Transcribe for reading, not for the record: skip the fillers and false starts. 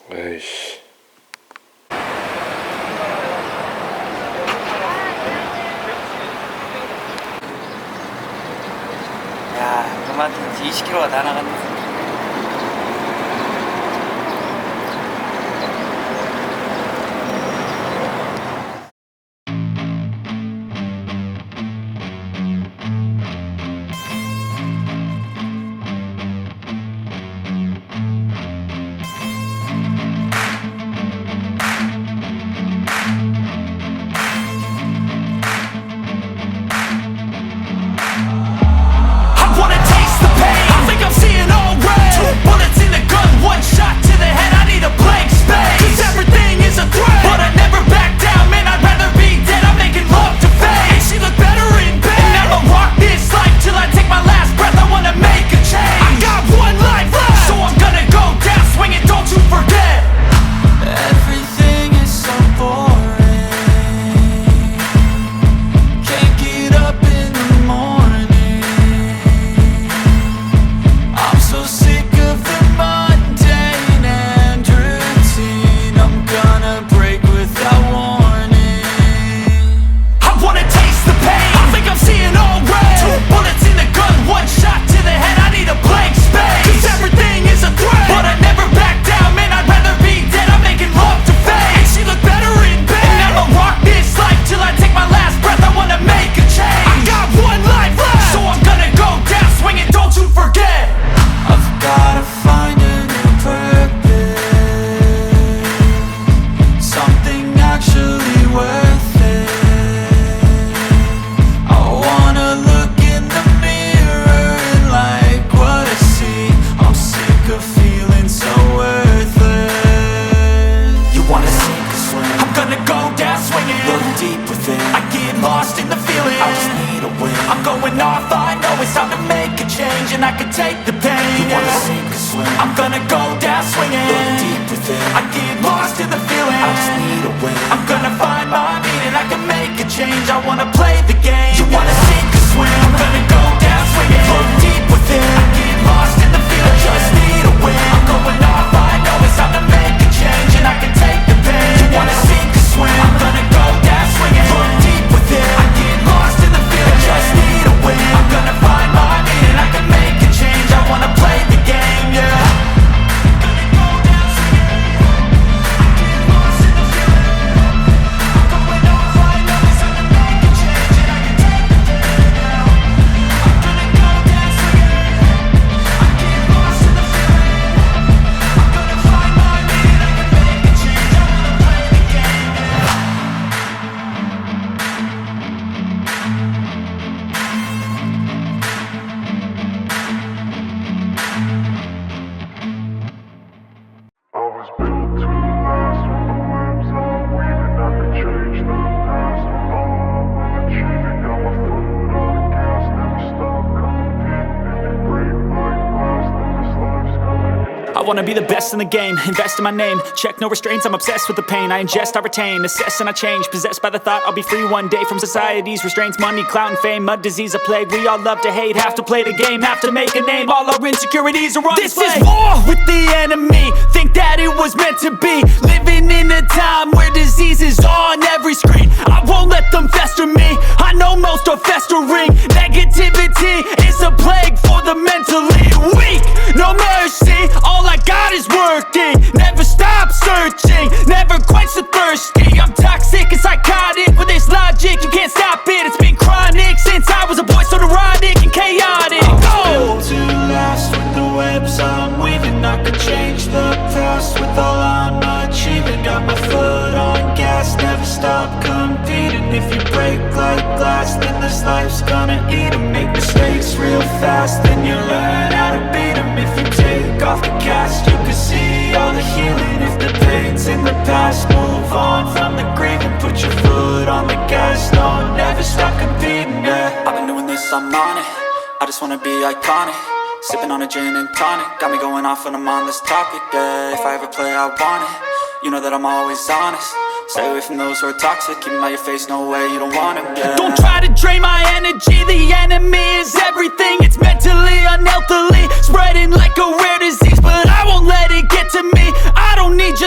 에이씨. 야, 그만큼 20km가 다 나갔네. I wanna be the best in the game, invest in my name, check no restraints, I'm obsessed with the pain. I ingest, I retain, assess and I change, possessed by the thought I'll be free one day from society's restraints. Money, clout and fame, a disease, a plague. We all love to hate, have to play the game, have to make a name. All our insecurities are on display. This is war with the enemy, think that it was meant to be. Living in a time where disease is on every screen. I won't let them fester me, I know most are festering. Negativity is a plague for the mentally weak. No mercy, all I got is working. Never stop searching, never quench the thirsty. I'm toxic and psychotic with this logic, you can't stop it. It's been chronic since I was a boy, so neurotic and chaotic. Built to last with the webs I'm weaving. I could change the past with all I'm achieving. Got my foot on gas, never stop competing. If you break like glass, then this life's gonna eat 'em. Make mistakes real fast, then you learn how to beat 'em. If you take off the cast, you can see all the healing. If the pain's in the past, move on from the grave and put your foot on the gas. No, never stop competing, yeah. I've been doing this, I'm on it, I just wanna be iconic. Sipping on a gin and tonic, got me going off when I'm on this topic, yeah. If I ever play, I want it, you know that I'm always honest. Stay away from those who are toxic, keep them out your face, no way, you don't want them, yeah. Don't try to drain my energy, the enemy is everything. It's mentally, unhealthily, spreading like a rare disease, but I won't let it get to me. I don't need your